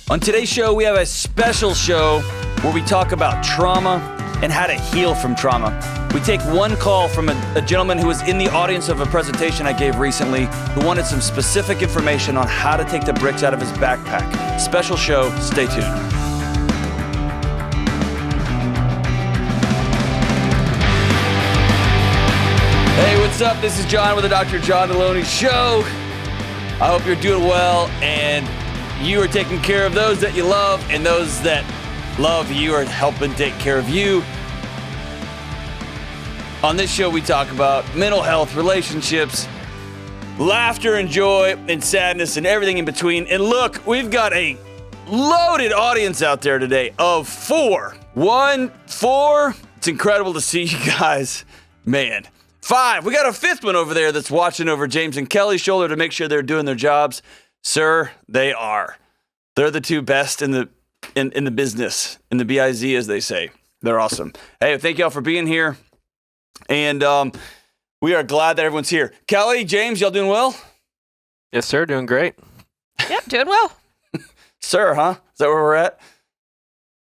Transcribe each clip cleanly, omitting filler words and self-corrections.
On today's show, we have a special show where we talk about trauma and how to heal from trauma. We take one call from a gentleman who was in the audience of a presentation I gave recently who wanted some specific information on how to take the bricks out of his backpack. Special show, stay tuned. Hey, what's up? This is John with the Dr. John Delony Show. I hope you're doing well and you are taking care of those that you love, and those that love you are helping take care of you. On this show, we talk about mental health, relationships, laughter and joy, and sadness, and everything in between. And look, we've got a loaded audience out there today of four. It's incredible to see you guys. Man. 5. We got a fifth one over there that's watching over James and Kelly's shoulder to make sure they're doing their jobs. Sir, they are. They're the two best in the business, in the biz, as they say. They're awesome. Hey, thank y'all for being here. And we are glad that everyone's here. Kelly, James, y'all doing well? Yes, sir. Doing great. Yep, doing well. Sir, huh? Is that where we're at?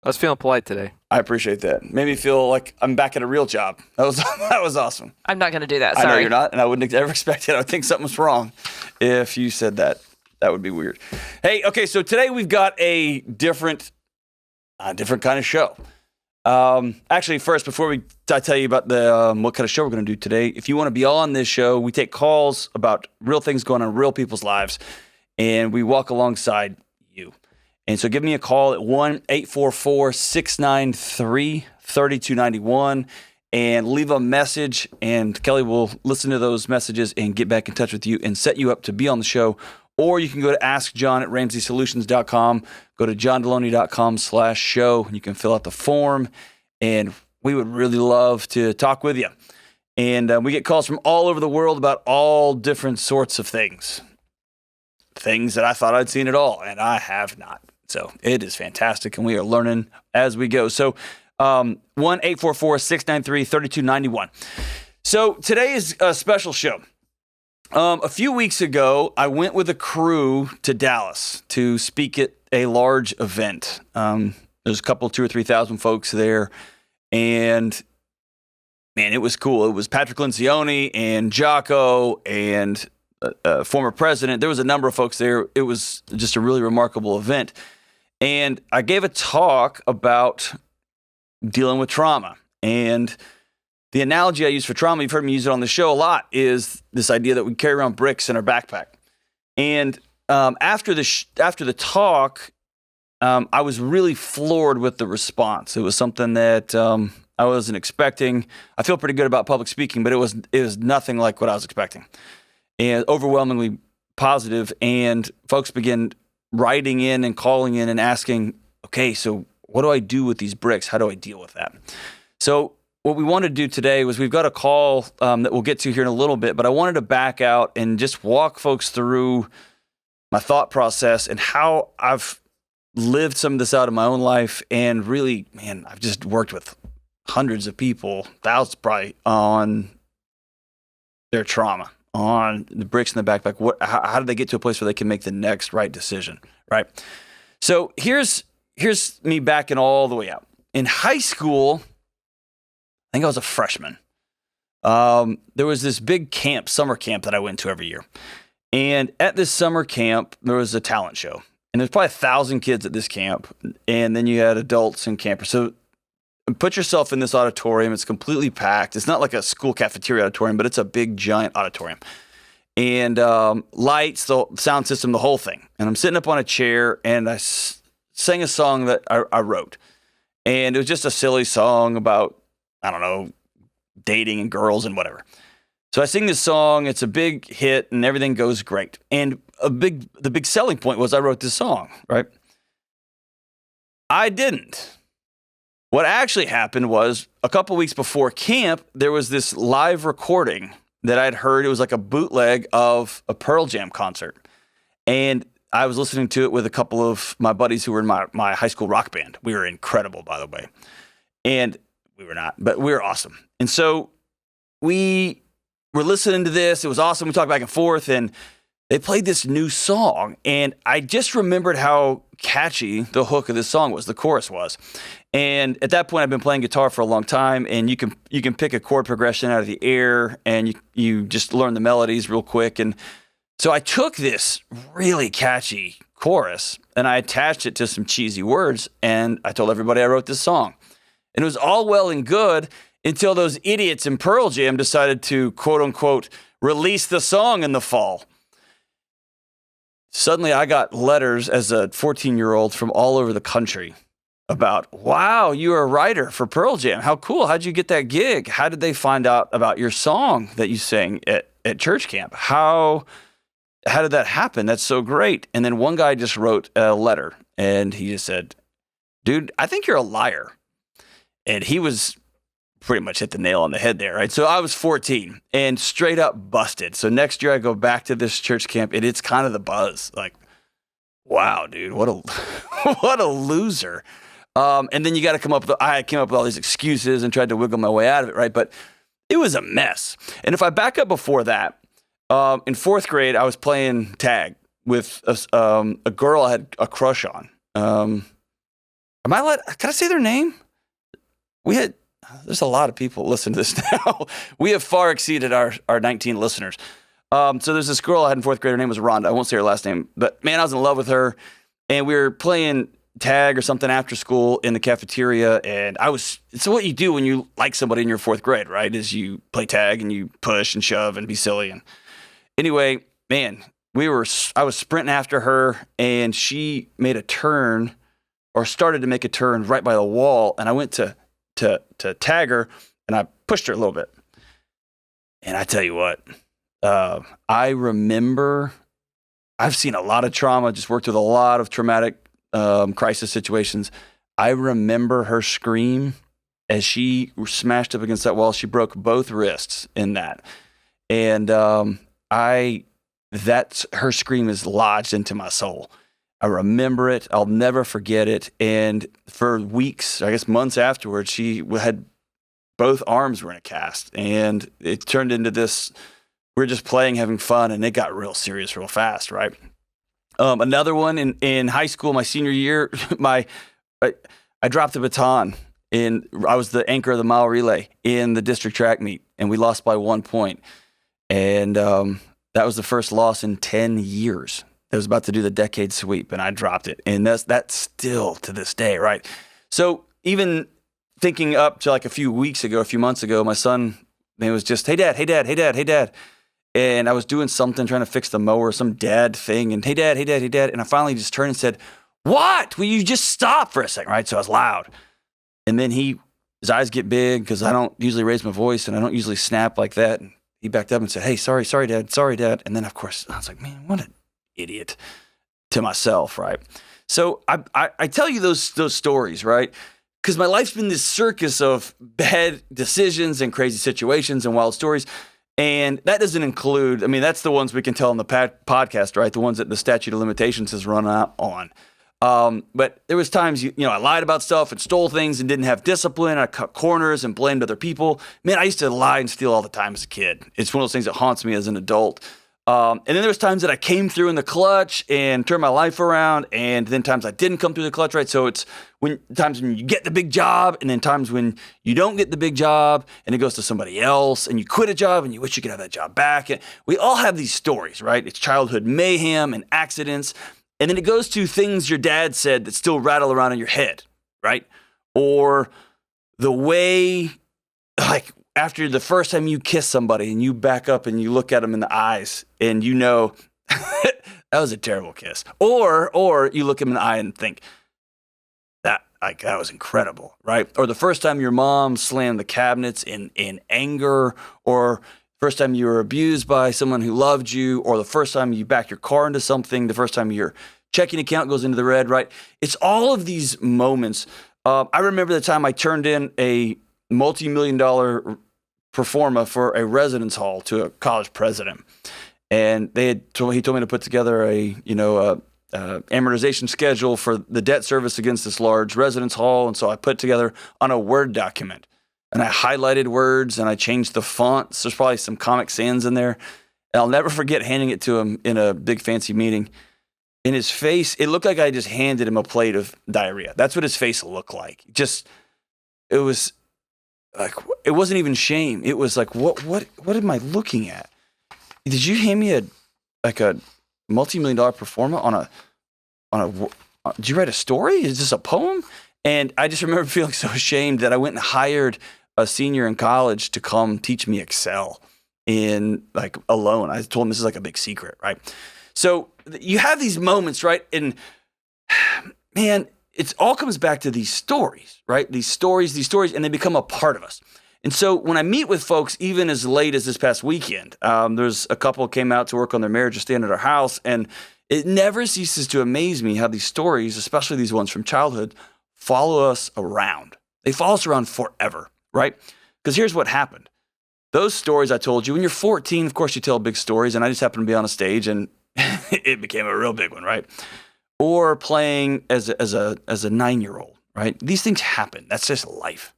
I was feeling polite today. I appreciate that. Made me feel like I'm back at a real job. That was awesome. I'm not going to do that. Sorry. I know you're not, and I wouldn't ever expect it. I would think something was wrong if you said that. That would be weird. Hey, okay, so today we've got a different kind of show. Actually, first, before I tell you about the what kind of show we're going to do today, if you want to be on this show, we take calls about real things going on in real people's lives, and we walk alongside you. And so give me a call at 1-844-693-3291 and leave a message, and Kelly will listen to those messages and get back in touch with you and set you up to be on the show. Or you can go to askjohn@ramseysolutions.com, go to johndelony.com/show, and you can fill out the form, and we would really love to talk with you. And we get calls from all over the world about all different sorts of things. Things that I thought I'd seen it all, and I have not. So it is fantastic, and we are learning as we go. So 1-844-693-3291. So today is a special show. A few weeks ago, I went with a crew to Dallas to speak at a large event. There's a couple, 2,000 or 3,000 folks there, and man, it was cool. It was Patrick Lencioni and Jocko and former president. There was a number of folks there. It was just a really remarkable event. And I gave a talk about dealing with trauma. And the analogy I use for trauma, you've heard me use it on the show a lot, is this idea that we carry around bricks in our backpack. And after the talk, I was really floored with the response. It was something that I wasn't expecting. I feel pretty good about public speaking, but it was nothing like what I was expecting. And overwhelmingly positive, and folks began writing in and calling in and asking, okay, so what do I do with these bricks? How do I deal with that? So what we wanted to do today was we've got a call that we'll get to here in a little bit, but I wanted to back out and just walk folks through my thought process and how I've lived some of this out in my own life. And really, man, I've just worked with hundreds of people, thousands probably, on their trauma, on the bricks in the backpack. How do they get to a place where they can make the next right decision, right? So here's me backing all the way out. In high school, I think I was a freshman. There was this big summer camp that I went to every year. And at this summer camp, there was a talent show. And there's probably 1,000 kids at this camp. And then you had adults and campers. So put yourself in this auditorium. It's completely packed. It's not like a school cafeteria auditorium, but it's a big, giant auditorium. And lights, the sound system, the whole thing. And I'm sitting up on a chair, and I sang a song that I wrote. And it was just a silly song about, I don't know, dating and girls and whatever. So I sing this song. It's a big hit, and everything goes great. And the big selling point was I wrote this song, right? I didn't. What actually happened was a couple weeks before camp, there was this live recording that I'd heard. It was like a bootleg of a Pearl Jam concert. And I was listening to it with a couple of my buddies who were in my high school rock band. We were incredible, by the way. And we were not, but we were awesome. And so we were listening to this. It was awesome. We talked back and forth, and they played this new song. And I just remembered how catchy the hook of this song was, the chorus was. And at that point, I've been playing guitar for a long time, and you can pick a chord progression out of the air, and you just learn the melodies real quick. And so I took this really catchy chorus, and I attached it to some cheesy words, and I told everybody I wrote this song. And it was all well and good until those idiots in Pearl Jam decided to, quote unquote, release the song in the fall. Suddenly, I got letters as a 14-year-old from all over the country about, wow, you're a writer for Pearl Jam. How cool. How'd you get that gig? How did they find out about your song that you sang at church camp? How did that happen? That's so great. And then one guy just wrote a letter, and he just said, dude, I think you're a liar. And he was pretty much hit the nail on the head there, right? So I was 14 and straight up busted. So next year I go back to this church camp, and it's kind of the buzz. Like, wow, dude, what a loser. And then you got to come up with, I came up with all these excuses and tried to wiggle my way out of it, right? But it was a mess. And if I back up before that, in fourth grade, I was playing tag with a girl I had a crush on. Can I say their name? There's a lot of people listening to this now. We have far exceeded our 19 listeners. So there's this girl I had in fourth grade. Her name was Rhonda. I won't say her last name, but man, I was in love with her. And we were playing tag or something after school in the cafeteria. And so what you do when you like somebody in your fourth grade, right, is you play tag and you push and shove and be silly. And anyway, man, I was sprinting after her, and she made a turn, or started to make a turn right by the wall. And I went to tag her, and I pushed her a little bit. And I tell you what, I remember, I've seen a lot of trauma, just worked with a lot of traumatic crisis situations. I remember her scream as she smashed up against that wall. She broke both wrists in that. And her scream is lodged into my soul. I remember it. I'll never forget it. And for weeks, I guess months afterwards, she had both arms were in a cast, and it turned into this. We're just playing, having fun, and it got real serious real fast, right? Another one in high school, my senior year, I dropped the baton, and I was the anchor of the mile relay in the district track meet, and we lost by 1 point. And that was the first loss in 10 years. It was about to do the decade sweep, and I dropped it. And that's still to this day, right? So even thinking up to like a few months ago, my son, it was just, hey, dad. And I was doing something, trying to fix the mower, some dad thing. And hey, dad. And I finally just turned and said, what? Will you just stop for a second, right? So I was loud. And then his eyes get big, because I don't usually raise my voice, and I don't usually snap like that. And he backed up and said, hey, sorry, dad. And then, of course, I was like, man, what an idiot, to myself, right? So I tell you those stories, right? Because my life's been this circus of bad decisions and crazy situations and wild stories. And that doesn't include, that's the ones we can tell on the podcast, right? The ones that the statute of limitations has run out on. But there was times, I lied about stuff and stole things and didn't have discipline. I cut corners and blamed other people. Man, I used to lie and steal all the time as a kid. It's one of those things that haunts me as an adult. And then there was times that I came through in the clutch and turned my life around, and then times I didn't come through the clutch, right? So it's times when you get the big job, and then times when you don't get the big job and it goes to somebody else, and you quit a job and you wish you could have that job back. And we all have these stories, right? It's childhood mayhem and accidents. And then it goes to things your dad said that still rattle around in your head, right? Or the way, like, after the first time you kiss somebody and you back up and you look at them in the eyes and you know that was a terrible kiss. Or you look them in the eye and think that was incredible, right? Or the first time your mom slammed the cabinets in anger, or first time you were abused by someone who loved you, or the first time you back your car into something, the first time your checking account goes into the red, right? It's all of these moments. I remember the time I turned in a multi-million-dollar performa for a residence hall to a college president, and he told me to put together a amortization schedule for the debt service against this large residence hall. And so I put together on a Word document, and I highlighted words and I changed the fonts. There's probably some Comic Sans in there. And I'll never forget handing it to him in a big fancy meeting. And his face, it looked like I just handed him a plate of diarrhea. That's what his face looked like. It was like, it wasn't even shame. It was like, what am I looking at? Did you hand me a multi-million-dollar performer did you write a story? Is this a poem? And I just remember feeling so ashamed that I went and hired a senior in college to come teach me Excel alone. I told him this is like a big secret, right? So you have these moments, right? And man, it all comes back to these stories, right? These stories, and they become a part of us. And so when I meet with folks, even as late as this past weekend, there's a couple who came out to work on their marriage or staying at our house, and it never ceases to amaze me how these stories, especially these ones from childhood, follow us around. They follow us around forever, right? Because here's what happened. Those stories I told you, when you're 14, of course you tell big stories, and I just happened to be on a stage and it became a real big one, right? Or playing as a 9-year-old, right? These things happen. That's just life.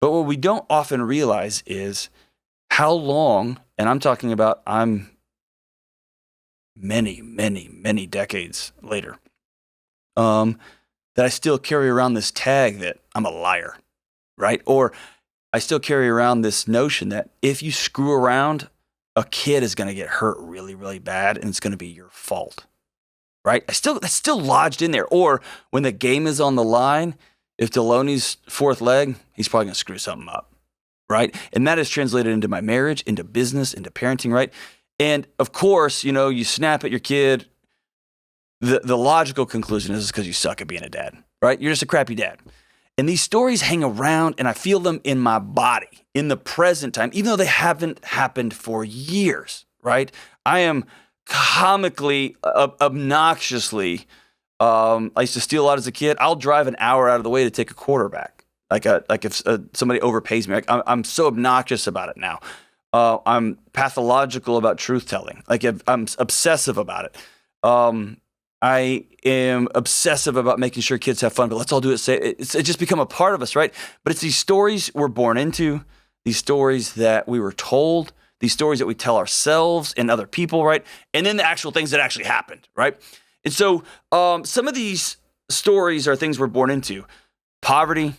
But what we don't often realize is how long, and I'm many, many, many decades later, that I still carry around this tag that I'm a liar, right? Or I still carry around this notion that if you screw around, a kid is going to get hurt really, really bad, and it's going to be your fault, right? That's still lodged in there. Or when the game is on the line, if Delony's fourth leg, he's probably going to screw something up, right? And that is translated into my marriage, into business, into parenting, right? And of course, you snap at your kid. The logical conclusion is because you suck at being a dad, right? You're just a crappy dad. And these stories hang around, and I feel them in my body in the present time, even though they haven't happened for years, right? I am comically, obnoxiously, I used to steal a lot as a kid. I'll drive an hour out of the way to take a quarterback. Like if somebody overpays me, I'm so obnoxious about it now. I'm pathological about truth telling. I'm obsessive about it. I am obsessive about making sure kids have fun, but let's all do it safe. It's just become a part of us, right? But it's these stories we're born into, these stories that we were told, these stories that we tell ourselves and other people, right? And then the actual things that actually happened, right? And so some of these stories are things we're born into. Poverty,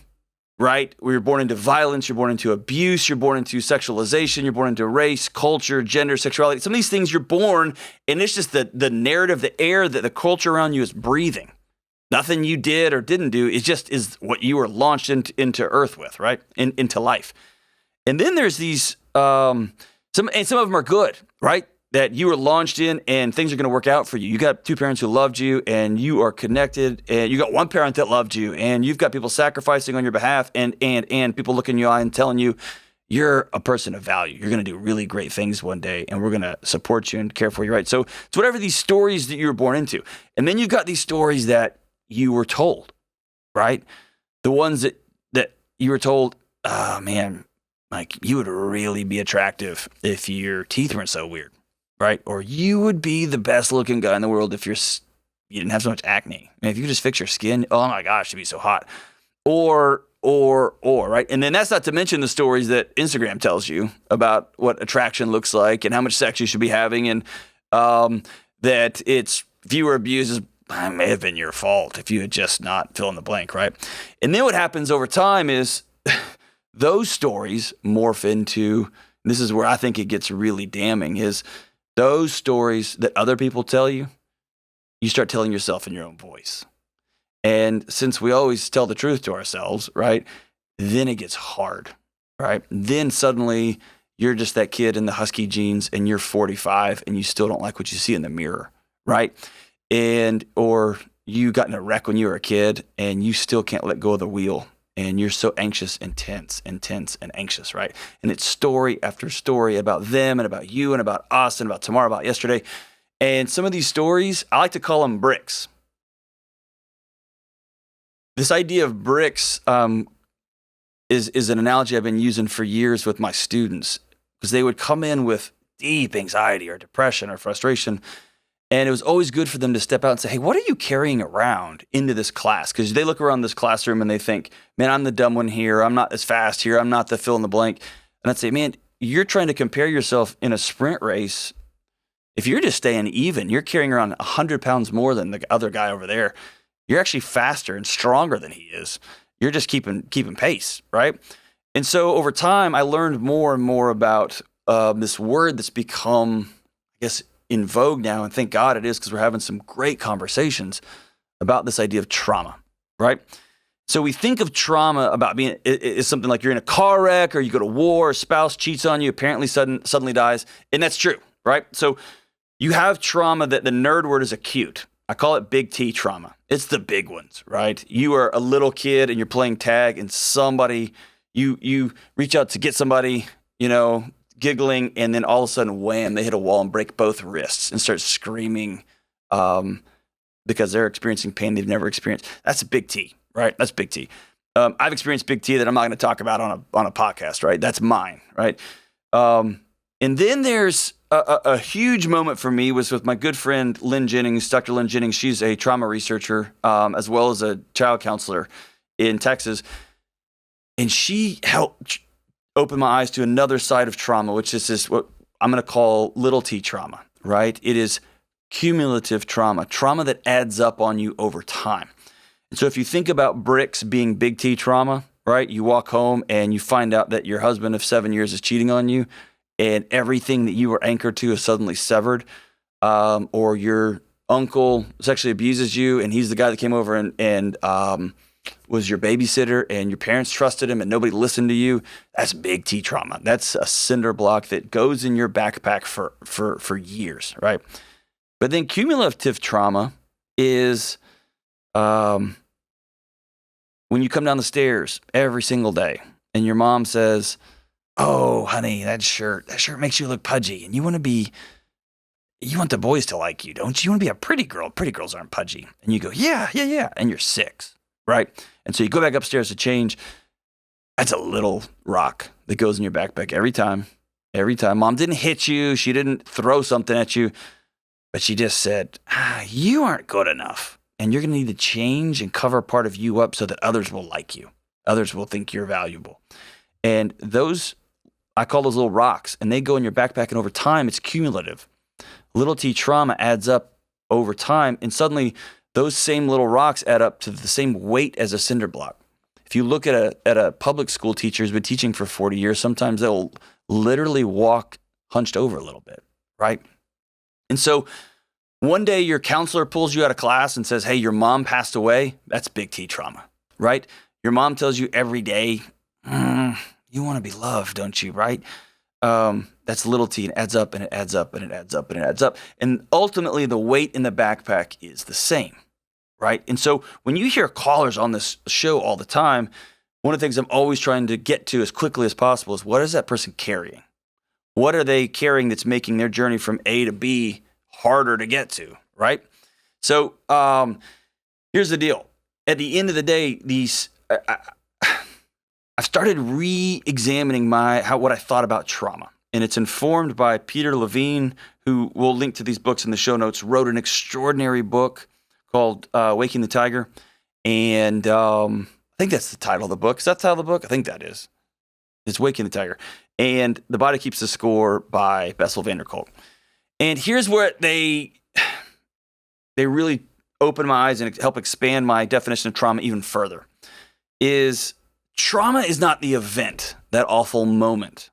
right? We were born into violence, you're born into abuse, you're born into sexualization, you're born into race, culture, gender, sexuality. Some of these things you're born, and it's just the narrative, the air that the culture around you is breathing. Nothing you did or didn't do, it just is what you were launched into earth with, right? Into life. And then there's these, some of them are good, right? That you were launched in and things are going to work out for you. You got two parents who loved you and you are connected, and you got one parent that loved you, and you've got people sacrificing on your behalf and people looking in your eye and telling you you're a person of value. You're going to do really great things one day, and we're going to support you and care for you, right? So it's whatever these stories that you were born into. And then you've got these stories that you were told, right? The ones that you were told, oh man, like you would really be attractive if your teeth weren't so weird. Right? Or you would be the best looking guy in the world if you didn't have so much acne. I mean, if you could just fix your skin, oh my gosh, you'd be so hot. Or, right? And then that's not to mention the stories that Instagram tells you about what attraction looks like and how much sex you should be having, and that it's viewer abuse may have been your fault if you had just not fill in the blank, right? And then what happens over time is those stories morph into, this is where I think it gets really damning, is those stories that other people tell you, you start telling yourself in your own voice. And since we always tell the truth to ourselves, right, then it gets hard, right? Then suddenly you're just that kid in the husky jeans and you're 45 and you still don't like what you see in the mirror, right? Or you got in a wreck when you were a kid and you still can't let go of the wheel. And you're so anxious and tense and anxious, right? And it's story after story about them and about you and about us and about tomorrow, about yesterday. And some of these stories, I like to call them bricks. This idea of bricks is an analogy I've been using for years with my students, because they would come in with deep anxiety or depression or frustration. And it was always good for them to step out and say, hey, what are you carrying around into this class? Because they look around this classroom and they think, man, I'm the dumb one here. I'm not as fast here. I'm not the fill in the blank. And I'd say, man, you're trying to compare yourself in a sprint race If you're just staying even, you're carrying around 100 pounds more than the other guy over there. You're actually faster and stronger than he is. You're just keeping pace, right? And so over time, I learned more and more about this word that's become, I guess, in vogue now. And thank God it is, because we're having some great conversations about this idea of trauma, right? So we think of trauma about being it's something like you're in a car wreck or you go to war, a spouse cheats on you, apparently suddenly dies. And that's true, right? So you have trauma that the nerd word is acute. I call it big T trauma. It's the big ones, right? You are a little kid and you're playing tag and somebody, you reach out to get somebody, giggling, and then all of a sudden, wham, they hit a wall and break both wrists and start screaming because they're experiencing pain they've never experienced. That's a big T, right? That's big T. I've experienced big T that I'm not going to talk about on a podcast, right? That's mine, right? And then there's a huge moment for me was with my good friend Lynn Jennings, Dr. Lynn Jennings. She's a trauma researcher as well as a child counselor in Texas. And she helped open my eyes to another side of trauma, which is this, what I'm going to call little T trauma, right? It is cumulative trauma that adds up on you over time. And so if you think about bricks being big T trauma, right? You walk home and you find out that your husband of 7 years is cheating on you, and everything that you were anchored to is suddenly severed, or your uncle sexually abuses you and he's the guy that came over and was your babysitter and your parents trusted him and nobody listened to you. That's big T trauma. That's a cinder block that goes in your backpack for years, right? But then cumulative trauma is when you come down the stairs every single day and your mom says, "Oh, honey, that shirt makes you look pudgy. And you want the boys to like you, don't you? You want to be a pretty girl. Pretty girls aren't pudgy." And you go, yeah. And you're 6, right? And so you go back upstairs to change. That's a little rock that goes in your backpack every time. Mom didn't hit you. She didn't throw something at you, but she just said, you aren't good enough. And you're going to need to change and cover part of you up so that others will like you. Others will think you're valuable. And I call those little rocks, and they go in your backpack, and over time, it's cumulative. Little T trauma adds up over time, and suddenly those same little rocks add up to the same weight as a cinder block. If you look at a public school teacher who's been teaching for 40 years, sometimes they'll literally walk hunched over a little bit, right? And so one day your counselor pulls you out of class and says, "Hey, your mom passed away." That's big T trauma, right? Your mom tells you every day, you want to be loved, don't you, right? That's little T, and it adds up, and it adds up, and it adds up, and it adds up. And ultimately, the weight in the backpack is the same, right? And so when you hear callers on this show all the time, one of the things I'm always trying to get to as quickly as possible is, what is that person carrying? What are they carrying that's making their journey from A to B harder to get to, right? So here's the deal. At the end of the day, I've started re-examining what I thought about trauma. And it's informed by Peter Levine, who we'll link to these books in the show notes, wrote an extraordinary book called Waking the Tiger. And I think that's the title of the book. Is that the title of the book? I think that is. It's Waking the Tiger. And The Body Keeps the Score by Bessel van der Kolk. And here's where they really open my eyes and help expand my definition of trauma even further. Trauma is not the event, that awful moment.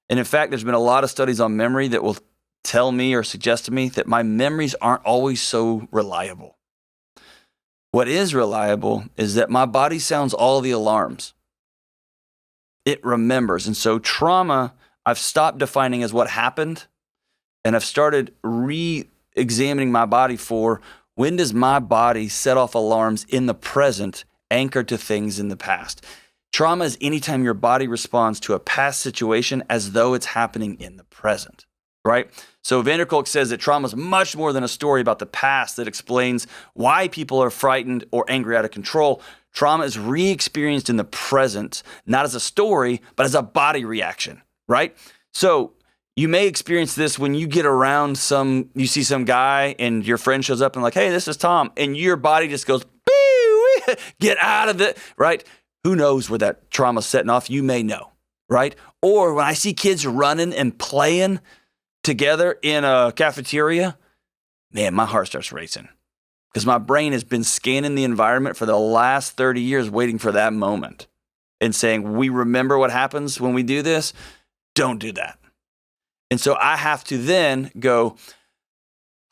And in fact, there's been a lot of studies on memory that will tell me or suggest to me that my memories aren't always so reliable. What is reliable is that my body sounds all the alarms. It remembers. And so trauma, I've stopped defining as what happened, and I've started re-examining my body for, when does my body set off alarms in the present anchored to things in the past? Trauma is anytime your body responds to a past situation as though it's happening in the present, right? So van der Kolk says that trauma is much more than a story about the past that explains why people are frightened or angry out of control. Trauma is re-experienced in the present, not as a story, but as a body reaction, right? So you may experience this when you get around you see some guy and your friend shows up and like, "Hey, this is Tom," and your body just goes, "Boo, get out of it," right? Who knows where that trauma's setting off? You may know, right? Or when I see kids running and playing, together in a cafeteria, man, my heart starts racing because my brain has been scanning the environment for the last 30 years, waiting for that moment and saying, we remember what happens when we do this. Don't do that. And so I have to then go,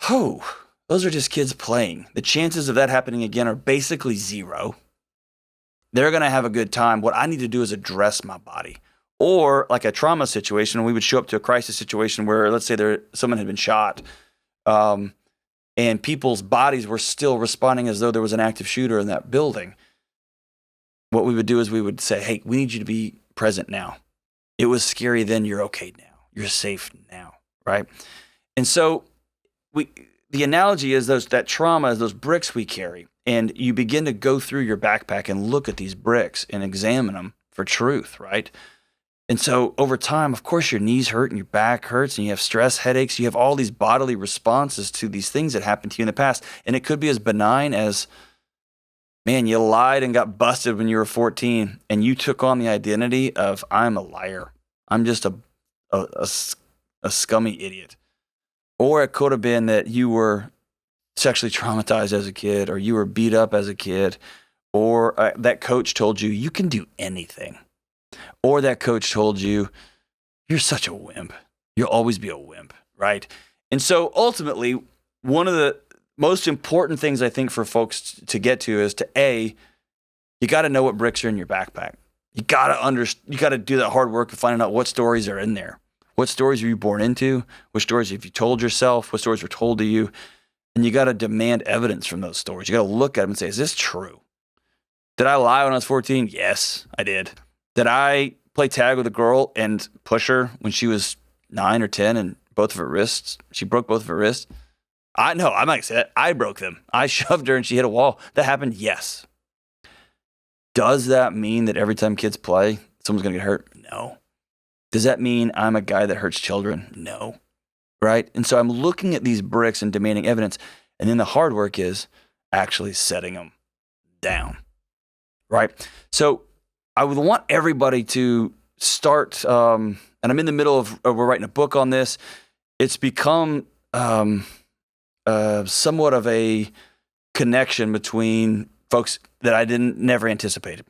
oh, those are just kids playing. The chances of that happening again are basically zero. They're going to have a good time. What I need to do is address my body. Or like a trauma situation, we would show up to a crisis situation where, let's say someone had been shot, and people's bodies were still responding as though there was an active shooter in that building. What we would do is we would say, hey, we need you to be present now. It was scary then, you're okay now. You're safe now, right? And so the analogy is that trauma is those bricks we carry, and you begin to go through your backpack and look at these bricks and examine them for truth, right? And so over time, of course, your knees hurt and your back hurts and you have stress, headaches. You have all these bodily responses to these things that happened to you in the past. And it could be as benign as, man, you lied and got busted when you were 14 and you took on the identity of, I'm a liar. I'm just a scummy idiot. Or it could have been that you were sexually traumatized as a kid, or you were beat up as a kid, or that coach told you, you can do anything. Or that coach told you, you're such a wimp. You'll always be a wimp, right? And so ultimately, one of the most important things I think for folks to get to is you got to know what bricks are in your backpack. You got to do that hard work of finding out what stories are in there. What stories were you born into? What stories have you told yourself? What stories were told to you? And you got to demand evidence from those stories. You got to look at them and say, is this true? Did I lie when I was 14? Yes, I did. Did I play tag with a girl and push her when she was 9 or 10 and she broke both of her wrists? I'm not going to say that. I broke them. I shoved her and she hit a wall. That happened? Yes. Does that mean that every time kids play, someone's going to get hurt? No. Does that mean I'm a guy that hurts children? No. Right? And so I'm looking at these bricks and demanding evidence. And then the hard work is actually setting them down. Right? So I would want everybody to start, and I'm in the middle of, we're writing a book on this. It's become somewhat of a connection between folks that I never anticipated.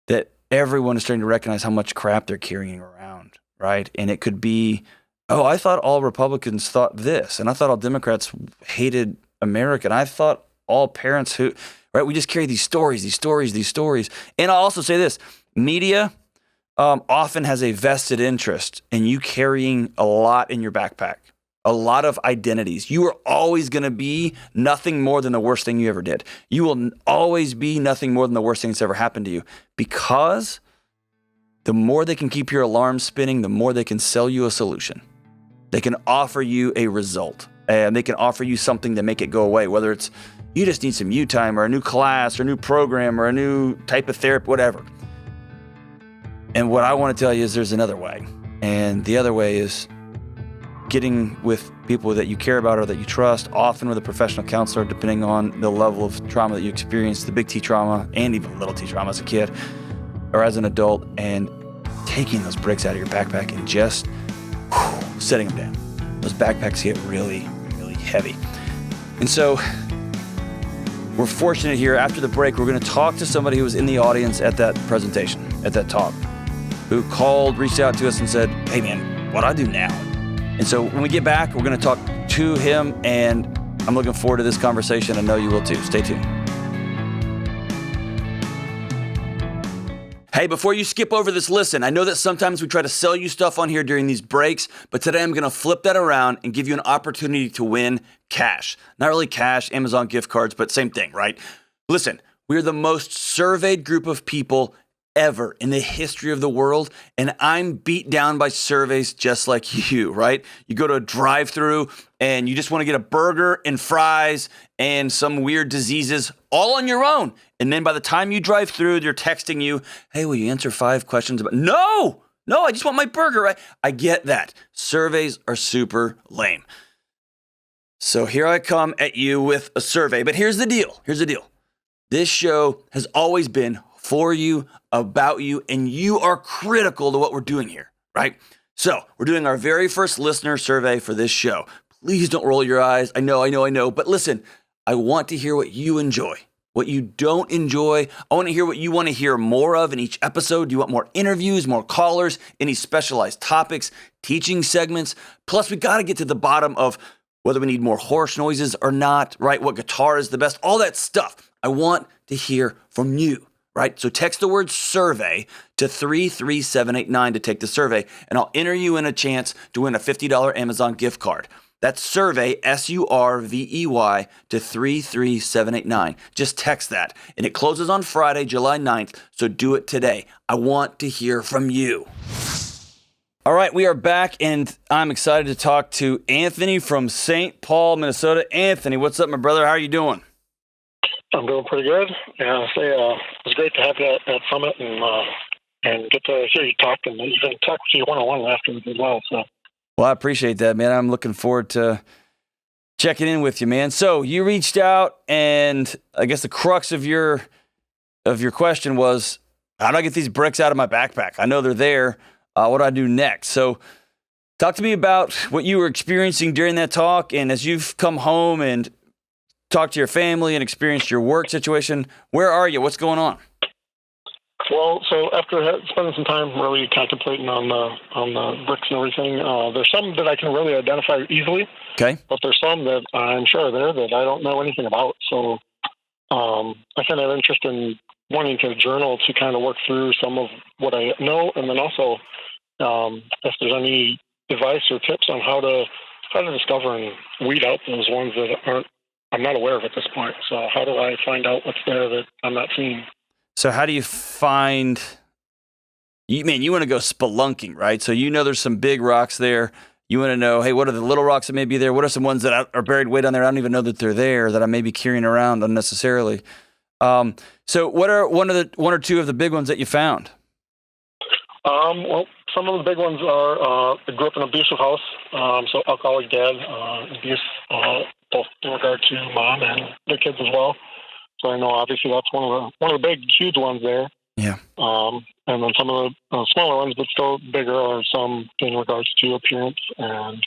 That everyone is starting to recognize how much crap they're carrying around, right? And it could be, oh, I thought all Republicans thought this, and I thought all Democrats hated America, and I thought all parents right? We just carry these stories. And I'll also say this, media often has a vested interest in you carrying a lot in your backpack, a lot of identities. You are always going to be nothing more than the worst thing you ever did. You will always be nothing more than the worst thing that's ever happened to you, because the more they can keep your alarms spinning, the more they can sell you a solution. They can offer you a result, and they can offer you something to make it go away, whether it's you just need some you time or a new class or a new program or a new type of therapy, whatever. And what I want to tell you is there's another way. And the other way is getting with people that you care about or that you trust, often with a professional counselor, depending on the level of trauma that you experienced, the big T trauma and even little T trauma as a kid or as an adult, and taking those bricks out of your backpack and just setting them down. Those backpacks get really, really heavy. And so we're fortunate here. After the break, we're going to talk to somebody who was in the audience at that presentation, at that talk, who reached out to us and said, hey man, what do I do now? And so when we get back, we're going to talk to him, and I'm looking forward to this conversation. I know you will too. Stay tuned. Hey, before you skip over this, listen, I know that sometimes we try to sell you stuff on here during these breaks, but today I'm going to flip that around and give you an opportunity to win cash. Not really cash, Amazon gift cards, but same thing, right? Listen, we're the most surveyed group of people ever in the history of the world, and I'm beat down by surveys just like you, right? You go to a drive-thru and you just want to get a burger and fries and some weird diseases all on your own. And then by the time you drive through, they're texting you, hey, will you answer 5 questions about... No, I just want my burger, right? I get that. Surveys are super lame. So here I come at you with a survey, but here's the deal. This show has always been for you, about you, and you are critical to what we're doing here, right? So we're doing our very first listener survey for this show. Please don't roll your eyes. I know. But listen, I want to hear what you enjoy, what you don't enjoy. I want to hear what you want to hear more of in each episode. Do you want more interviews, more callers, any specialized topics, teaching segments? Plus, we got to get to the bottom of whether we need more horse noises or not, right? What guitar is the best, all that stuff. I want to hear from you, right? So text the word survey to 33789 to take the survey, and I'll enter you in a chance to win a $50 Amazon gift card. That's survey, SURVEY, to 33789. Just text that. And it closes on Friday, July 9th, so do it today. I want to hear from you. All right, we are back, and I'm excited to talk to Anthony from St. Paul, Minnesota. Anthony, what's up, my brother? How are you doing? I'm doing pretty good. Yeah, it was great to have you at Summit and get to hear you talk and even talk to you one-on-one afterwards as well. So. Well, I appreciate that, man. I'm looking forward to checking in with you, man. So you reached out, and I guess the crux of your question was, how do I get these bricks out of my backpack? I know they're there. What do I do next? So talk to me about what you were experiencing during that talk, and as you've come home and talked to your family and experienced your work situation, where are you? What's going on? Well, so after spending some time really contemplating on the bricks and everything, there's some that I can really identify easily. Okay. But there's some that I'm sure are there that I don't know anything about. So I kind of have interest in wanting to journal to kind of work through some of what I know, and then also if there's any advice or tips on how to discover and weed out those ones that I'm not aware of at this point. So how do I find out what's there that I'm not seeing? So how do you find, you want to go spelunking, right? So you know there's some big rocks there. You want to know, hey, what are the little rocks that may be there? What are some ones that are buried way down there? I don't even know that they're there, that I may be carrying around unnecessarily. So what are one or two of the big ones that you found? Well, some of the big ones are, I grew up in an abusive house, so alcoholic dad, abuse, both in regard to mom and the kids as well. So I know obviously that's one of the big, huge ones there. Yeah. And then some of the smaller ones, but still bigger, are some in regards to appearance and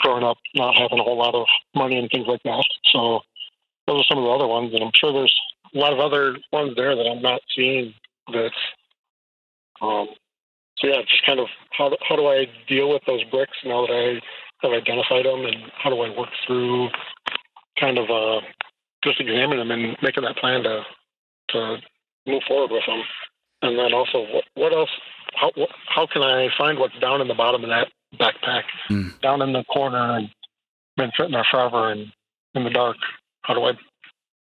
growing up not having a whole lot of money and things like that. So those are some of the other ones, and I'm sure there's a lot of other ones there that I'm not seeing. That's so yeah, just kind of how do I deal with those bricks now that I have identified them, and how do I work through kind of just examine them and making that plan to move forward with them. And then also, what else? How can I find what's down in the bottom of that backpack, down in the corner, and been sitting there forever and in the dark? How do I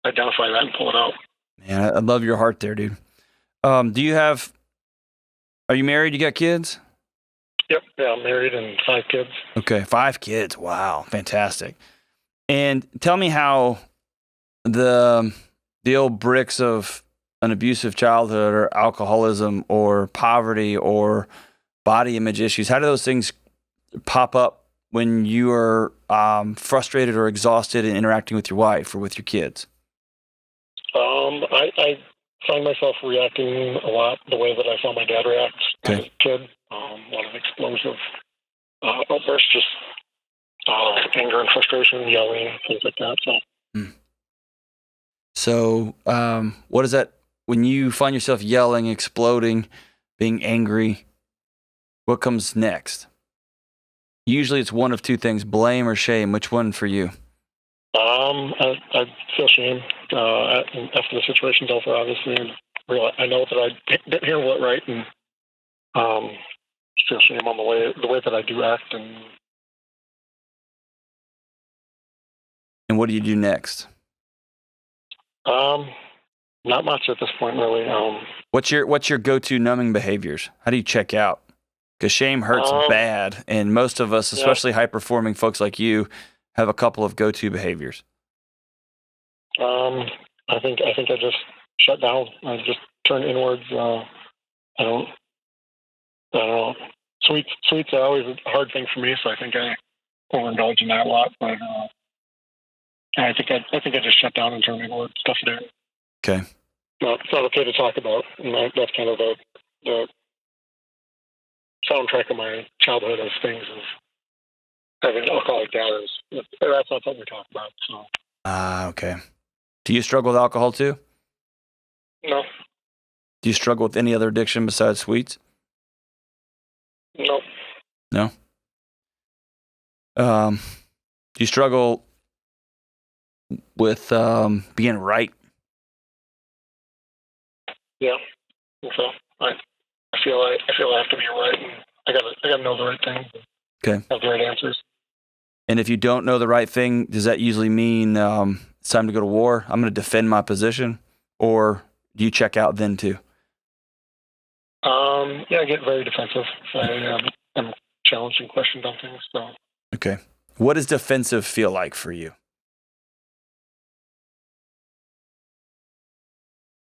identify that and pull it out? Man, I love your heart there, dude. Are you married? You got kids? Yep. Yeah, I'm married and 5 kids. Okay, 5 kids. Wow, fantastic. And tell me how the old bricks of an abusive childhood or alcoholism or poverty or body image issues, how do those things pop up when you are frustrated or exhausted in interacting with your wife or with your kids? I find myself reacting a lot the way that I saw my dad react as a kid. A lot of explosive outbursts, just anger and frustration, yelling, things like that. So, what is that when you find yourself yelling, exploding, being angry? What comes next? Usually, it's one of two things: blame or shame. Which one for you? I feel shame after the situation's over, obviously, and I know that I didn't handle it right, and feel shame on the way that I do act. And what do you do next? Not much at this point, really. What's your go-to numbing behaviors? How do you check out? Because shame hurts bad, and most of us, especially high-performing folks like you, have a couple of go-to behaviors. I think I just shut down. I just turn inwards. I don't know. Sweets are always a hard thing for me, so I think I overindulge in that a lot. But I think I just shut down and turn inward, stuff it in. Okay. No, it's not okay to talk about. And that's kind of the soundtrack of my childhood as things as having an alcoholic dad is. That's not something we talk about. So. Okay. Do you struggle with alcohol too? No. Do you struggle with any other addiction besides sweets? No. No? Do you struggle with being right? Yeah. So I feel I have to be right, and I gotta know the right things. Okay. Have the right answers. And if you don't know the right thing, does that usually mean it's time to go to war? I'm going to defend my position, or do you check out then too? Yeah, I get very defensive. I'm challenged and questioned on things. So. Okay. What does defensive feel like for you?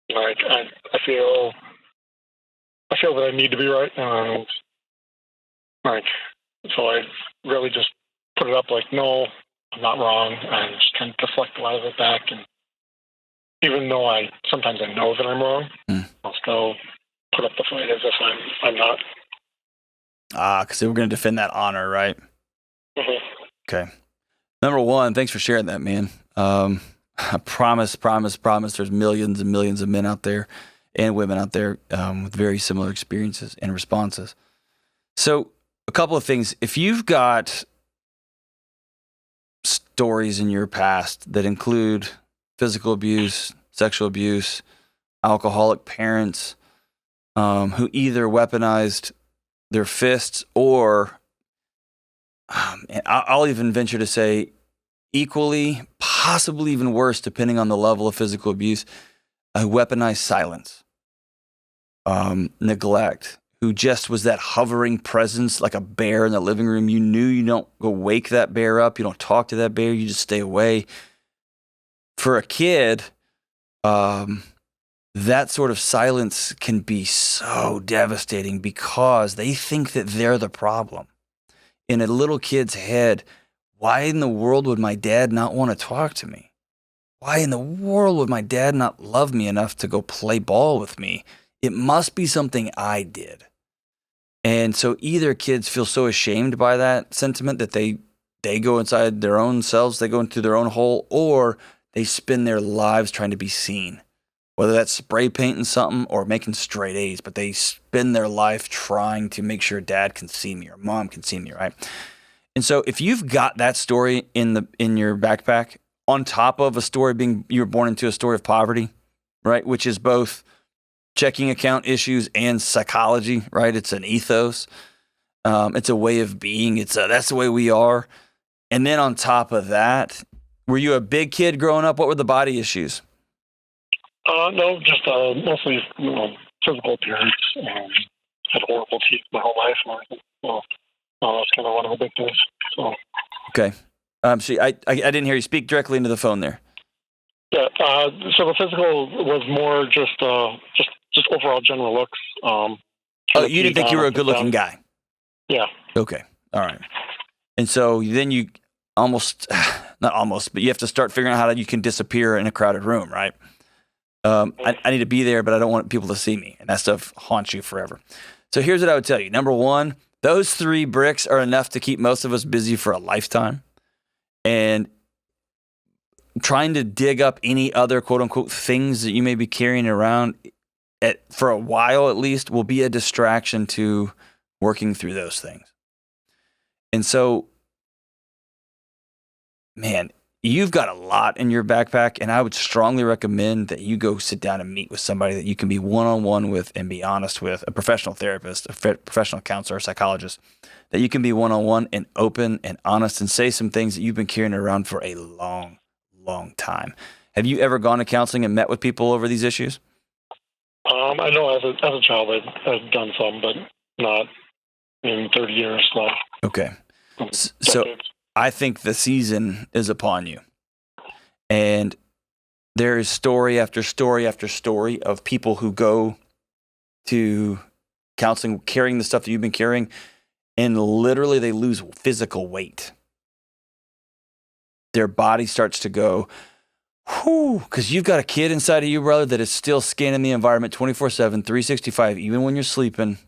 Like I feel that I need to be right, and so I really just put it up like, no, I'm not wrong, and just kind of deflect a lot of it back. And even though sometimes I know that I'm wrong, I'll still put up the fight as if I'm not. Because we're going to defend that honor, right? Mm-hmm. Okay. Number one, thanks for sharing that, man. I promise, there's millions and millions of men out there and women out there with very similar experiences and responses. So a couple of things. If you've got stories in your past that include physical abuse, sexual abuse, alcoholic parents who either weaponized their fists or I'll even venture to say equally, possibly even worse, depending on the level of physical abuse, weaponized silence, neglect, who just was that hovering presence like a bear in the living room. You knew you don't go wake that bear up. You don't talk to that bear. You just stay away. For a kid, that sort of silence can be so devastating because they think that they're the problem. In a little kid's head, why in the world would my dad not want to talk to me? Why in the world would my dad not love me enough to go play ball with me? It must be something I did. And so either kids feel so ashamed by that sentiment that they go inside their own selves, they go into their own hole, or they spend their lives trying to be seen. Whether that's spray painting something or making straight A's, but they spend their life trying to make sure dad can see me or mom can see me, right? And so if you've got that story in your backpack, on top of a story being you were born into a story of poverty, right? Which is both checking account issues and psychology, right? It's an ethos. It's a way of being. That's the way we are. And then on top of that, were you a big kid growing up? What were the body issues? No, just mostly physical appearance. Had horrible teeth my whole life and everything. So that's kind of one of the big things. So. Okay. See, I didn't hear you speak directly into the phone there. Yeah. So the physical was more just overall general looks. You didn't think you were a good-looking guy? Yeah. Okay. All right. And so then you not almost, but you have to start figuring out how you can disappear in a crowded room, right? I need to be there, but I don't want people to see me. And that stuff haunts you forever. So here's what I would tell you. Number one, those 3 bricks are enough to keep most of us busy for a lifetime. And trying to dig up any other quote unquote things that you may be carrying around for a while at least will be a distraction to working through those things. And so, man, you've got a lot in your backpack, and I would strongly recommend that you go sit down and meet with somebody that you can be one-on-one with and be honest with, a professional therapist, a professional counselor, a psychologist, that you can be one-on-one and open and honest and say some things that you've been carrying around for a long, long time. Have you ever gone to counseling and met with people over these issues? I know as a child I've done some, but not in 30 years now. Okay. So I think the season is upon you. And there is story after story after story of people who go to counseling carrying the stuff that you've been carrying, and literally they lose physical weight. Their body starts to go, whew, because you've got a kid inside of you, brother, that is still scanning the environment 24/7, 365, even when you're sleeping,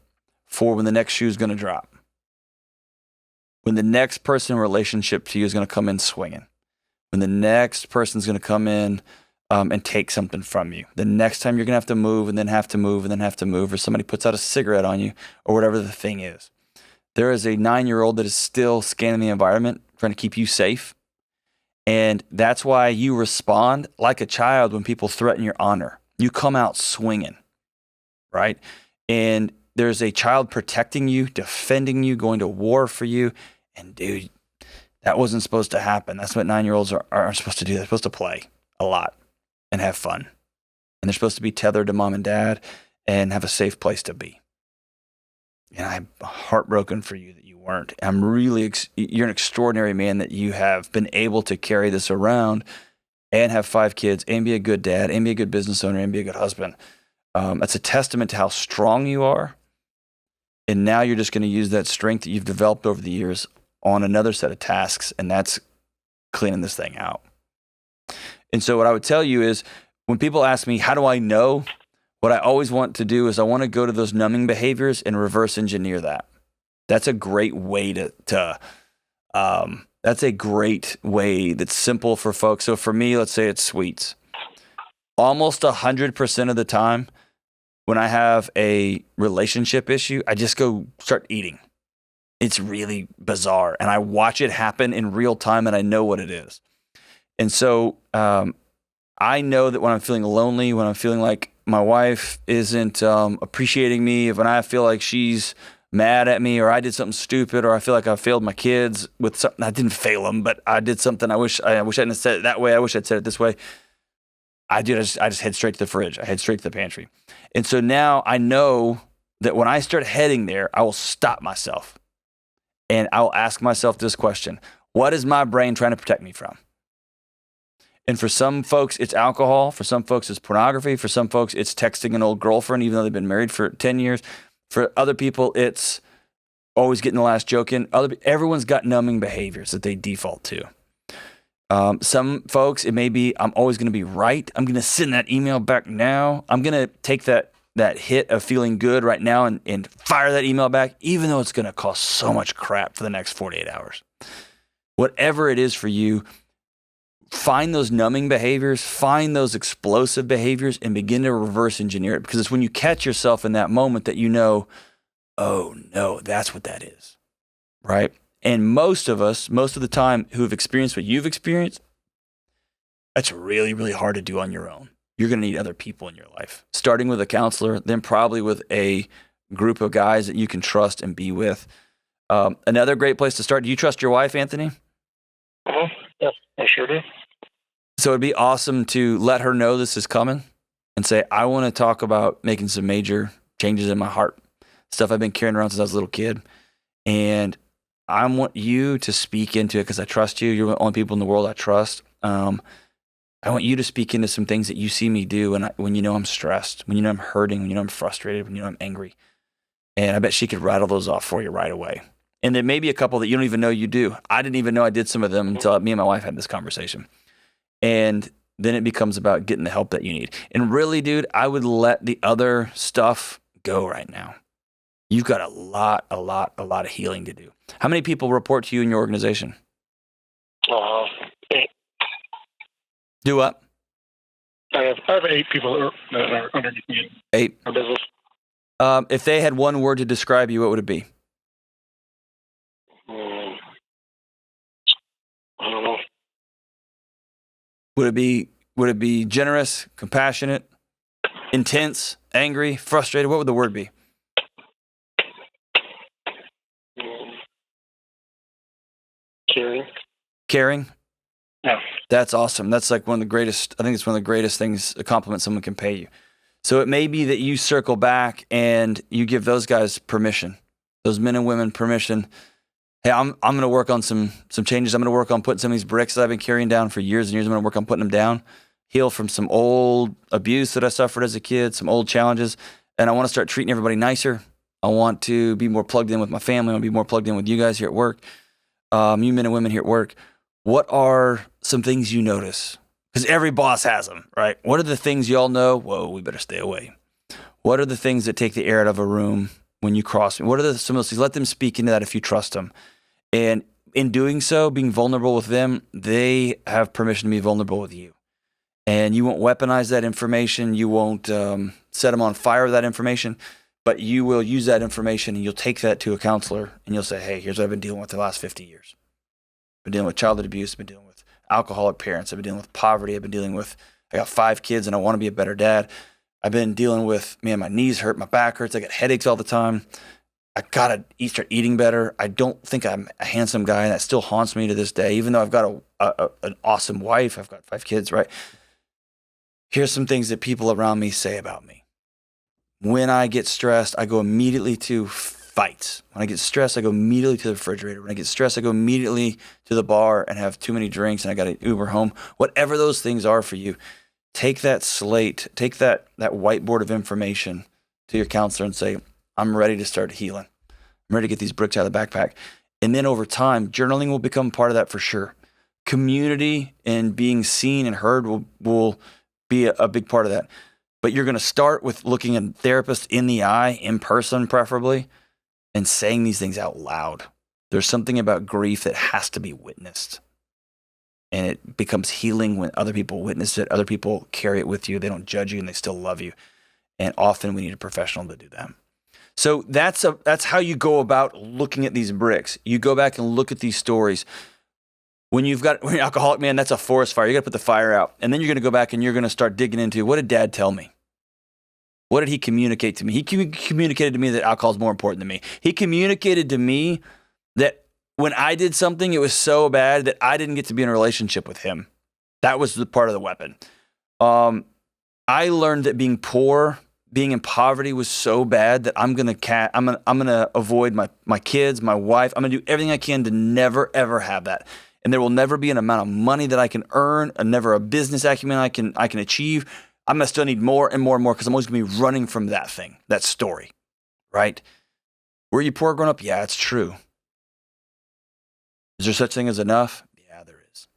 for when the next shoe is going to drop. When the next person in relationship to you is going to come in swinging. When the next person's going to come in and take something from you. The next time you're going to have to move and then have to move and then have to move, or somebody puts out a cigarette on you, or whatever the thing is. There is a 9-year-old that is still scanning the environment, trying to keep you safe. And that's why you respond like a child when people threaten your honor. You come out swinging, right? And there's a child protecting you, defending you, going to war for you. And dude, that wasn't supposed to happen. That's what 9-year-olds are supposed to do. They're supposed to play a lot and have fun. And they're supposed to be tethered to mom and dad and have a safe place to be. And I'm heartbroken for you that you weren't. I'm really, you're an extraordinary man that you have been able to carry this around and have 5 kids and be a good dad and be a good business owner and be a good husband. That's a testament to how strong you are. And now you're just going to use that strength that you've developed over the years on another set of tasks, and that's cleaning this thing out. And so what I would tell you is when people ask me, how do I know? What I always want to do is I want to go to those numbing behaviors and reverse engineer that. That's a great way that's a great way that's simple for folks. So for me, let's say it's sweets. Almost 100% of the time when I have a relationship issue, I just go start eating. It's really bizarre. And I watch it happen in real time and I know what it is. And so I know that when I'm feeling lonely, when I'm feeling like my wife isn't appreciating me, when I feel like she's mad at me or I did something stupid or I feel like I failed my kids with something, I didn't fail them, but I did something I wish I hadn't said it that way. I wish I'd said it this way. I just head straight to the fridge. I head straight to the pantry. And so now I know that when I start heading there, I will stop myself and I'll ask myself this question: what is my brain trying to protect me from? And for some folks, it's alcohol. For some folks, it's pornography. For some folks, it's texting an old girlfriend, even though they've been married for 10 years. For other people, it's always getting the last joke in. Everyone's got numbing behaviors that they default to. Some folks, it may be, I'm always going to be right. I'm going to send that email back now. I'm going to take that hit of feeling good right now and fire that email back, even though it's going to cause so much crap for the next 48 hours. Whatever it is for you, find those numbing behaviors, find those explosive behaviors, and begin to reverse engineer it. Because it's when you catch yourself in that moment that you know, oh no, that's what that is, right? And most of us, most of the time, who have experienced what you've experienced, that's really, really hard to do on your own. You're going to need other people in your life, starting with a counselor, then probably with a group of guys that you can trust and be with. Another great place to start. Do you trust your wife, Anthony? Yeah, I sure do. So it'd be awesome to let her know this is coming and say, I want to talk about making some major changes in my heart, stuff I've been carrying around since I was a little kid. And I want you to speak into it because I trust you. You're the only people in the world I trust. I want you to speak into some things that you see me do when you know I'm stressed, when you know I'm hurting, when you know I'm frustrated, when you know I'm angry. And I bet she could rattle those off for you right away. And there may be a couple that you don't even know you do. I didn't even know I did some of them until me and my wife had this conversation. And then it becomes about getting the help that you need. And really, dude, I would let the other stuff go right now. You've got a lot of healing to do. How many people report to you in your organization? 8. Do what? I have 8 people that are underneath me. 8. In business. If they had one word to describe you, what would it be? I don't know. Would it be generous, compassionate, intense, angry, frustrated? What would the word be? Caring. Caring? Yeah. That's awesome. That's like one of the greatest, I think it's one of the greatest things, a compliment someone can pay you. So it may be that you circle back and you give those guys permission, those men and women permission. Hey, I'm going to work on some changes. I'm going to work on putting some of these bricks that I've been carrying down for years and years. I'm going to work on putting them down, heal from some old abuse that I suffered as a kid, some old challenges. And I want to start treating everybody nicer. I want to be more plugged in with my family. I want to be more plugged in with you guys here at work, you men and women here at work. What are some things you notice? Because every boss has them, right? What are the things y'all know? Whoa, we better stay away. What are the things that take the air out of a room when you cross me? What are some of those things? Let them speak into that if you trust them. And in doing so, being vulnerable with them, they have permission to be vulnerable with you. And you won't weaponize that information. You won't set them on fire with that information, but you will use that information and you'll take that to a counselor and you'll say, hey, here's what I've been dealing with the last 50 years. I've been dealing with childhood abuse. I've been dealing with alcoholic parents. I've been dealing with poverty. I've been dealing with, I got 5 kids and I want to be a better dad. I've been dealing with, man, my knees hurt, my back hurts. I get headaches all the time. I got to start eating better. I don't think I'm a handsome guy, and that still haunts me to this day, even though I've got an awesome wife. I've got 5 kids, right? Here's some things that people around me say about me. When I get stressed, I go immediately to fights. When I get stressed, I go immediately to the refrigerator. When I get stressed, I go immediately to the bar and have too many drinks and I got to Uber home. Whatever those things are for you, take that slate, take that whiteboard of information to your counselor and say, I'm ready to start healing. I'm ready to get these bricks out of the backpack. And then over time, journaling will become part of that for sure. Community and being seen and heard will be a big part of that. But you're going to start with looking at a therapist in the eye, in person preferably, and saying these things out loud. There's something about grief that has to be witnessed. And it becomes healing when other people witness it. Other people carry it with you. They don't judge you and they still love you. And often we need a professional to do that. So that's how you go about looking at these bricks. You go back and look at these stories. When you're an alcoholic, man, that's a forest fire. You got to put the fire out. And then you're going to go back and you're going to start digging into, what did Dad tell me? What did he communicate to me? He communicated to me that alcohol is more important than me. He communicated to me that when I did something, it was so bad that I didn't get to be in a relationship with him. That was the part of the weapon. I learned that being poor, being in poverty was so bad that I'm gonna avoid my kids, my wife. I'm gonna do everything I can to never ever have that. And there will never be an amount of money that I can earn, never a business acumen I can achieve. I'm gonna still need more and more and more because I'm always gonna be running from that thing, that story, right? Were you poor growing up? Yeah, it's true. Is there such thing as enough? Yeah, there is,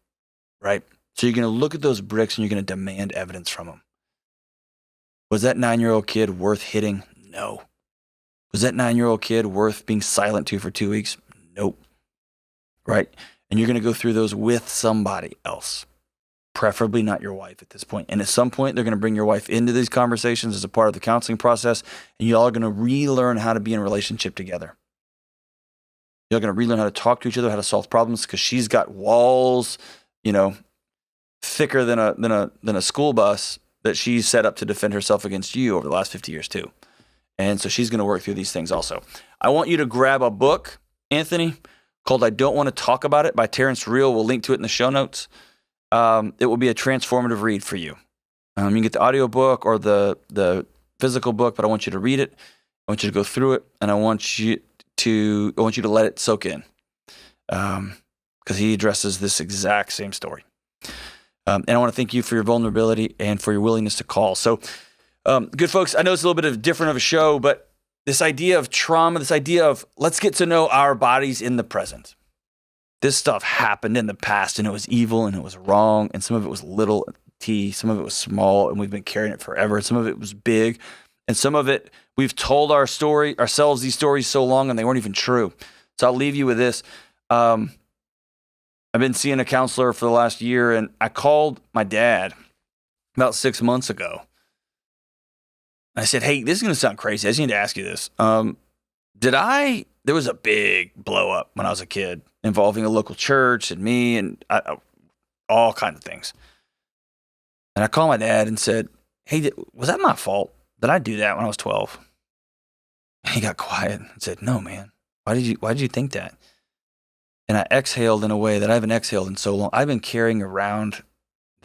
right? So you're gonna look at those bricks and you're gonna demand evidence from them. Was that 9-year-old kid worth hitting? No. Was that 9-year-old kid worth being silent to for 2 weeks? Nope. Right? And you're going to go through those with somebody else, preferably not your wife at this point. And at some point, they're going to bring your wife into these conversations as a part of the counseling process, and y'all are going to relearn how to be in a relationship together. You're going to relearn how to talk to each other, how to solve problems, because she's got walls, thicker than a school bus that she's set up to defend herself against you over the last 50 years too. And so she's going to work through these things also. I want you to grab a book, Anthony, called I Don't Want to Talk About It by Terrence Real. We'll link to it in the show notes. It will be a transformative read for you. You can get the audio book or the physical book, but I want you to read it. I want you to go through it, and I want you to let it soak in, because he addresses this exact same story. And I want to thank you for your vulnerability and for your willingness to call. So, good folks, I know it's a little bit different of a show, but this idea of trauma, this idea of let's get to know our bodies in the present. This stuff happened in the past, and it was evil, and it was wrong, and some of it was little t, some of it was small, and we've been carrying it forever. Some of it was big, and some of it we've told ourselves these stories so long, and they weren't even true. So I'll leave you with this. I've been seeing a counselor for the last year, and I called my dad about 6 months ago. I said, hey, this is going to sound crazy. I just need to ask you this. There was a big blow up when I was a kid involving a local church and me and all kinds of things. And I called my dad and said, hey, was that my fault? Did I do that when I was 12? And he got quiet and said, no, man. Why did you think that? And I exhaled in a way that I haven't exhaled in so long. I've been carrying around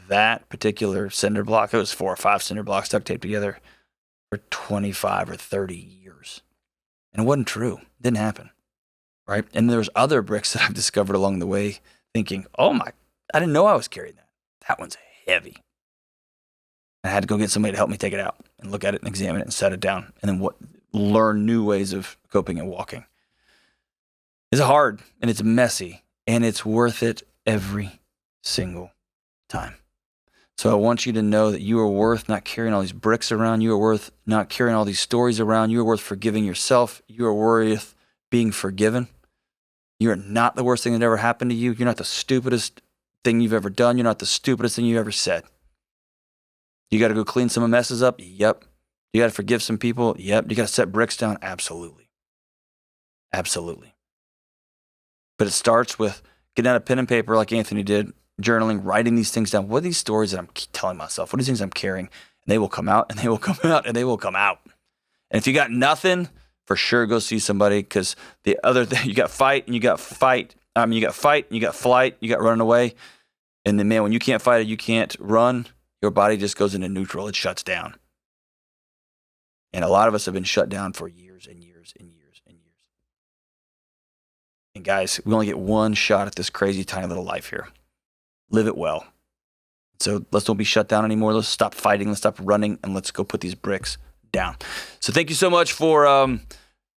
that particular cinder block. It was 4 or 5 cinder blocks duct taped together for 25 or 30 years. And it wasn't true. It didn't happen. Right? And there's other bricks that I've discovered along the way thinking, I didn't know I was carrying that. That one's heavy. I had to go get somebody to help me take it out and look at it and examine it and set it down. And then learn new ways of coping and walking. It's hard and it's messy and it's worth it every single time. So I want you to know that you are worth not carrying all these bricks around. You are worth not carrying all these stories around. You are worth forgiving yourself. You are worth being forgiven. You are not the worst thing that ever happened to you. You're not the stupidest thing you've ever done. You're not the stupidest thing you've ever said. You got to go clean some messes up? Yep. You got to forgive some people? Yep. You got to set bricks down? Absolutely. Absolutely. But it starts with getting out a pen and paper like Anthony did, journaling, writing these things down. What are these stories that I'm telling myself? What are these things I'm carrying? And they will come out, and they will come out, and they will come out. And if you got nothing, for sure go see somebody, because the other thing, you got fight, and you got fight. You got fight, and you got flight, you got running away. And then, man, when you can't fight it, you can't run, your body just goes into neutral. It shuts down. And a lot of us have been shut down for years and years and years and years. And guys, we only get one shot at this crazy, tiny little life here. Live it well. So let's don't be shut down anymore. Let's stop fighting. Let's stop running. And let's go put these bricks down. So thank you so much for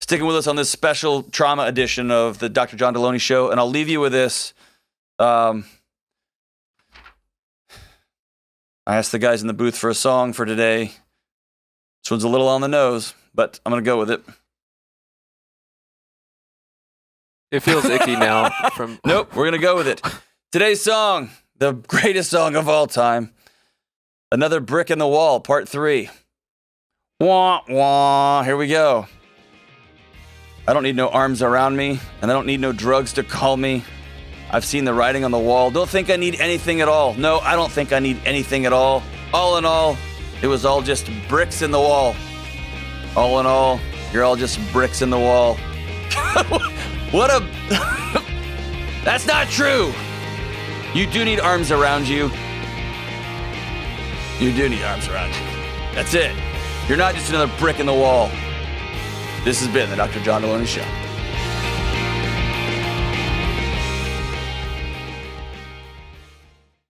sticking with us on this special trauma edition of the Dr. John Delony Show. And I'll leave you with this. I asked the guys in the booth for a song for today. This one's a little on the nose, but I'm going to go with it. It feels icky now. Nope, we're going to go with it. Today's song, the greatest song of all time. Another Brick in the Wall, part 3. Wah, wah. Here we go. I don't need no arms around me, and I don't need no drugs to call me. I've seen the writing on the wall. Don't think I need anything at all. No, I don't think I need anything at all. All in all, it was all just bricks in the wall. All in all, you're all just bricks in the wall. What a... That's not true. You do need arms around you. You do need arms around you. That's it. You're not just another brick in the wall. This has been the Dr. John Delony Show.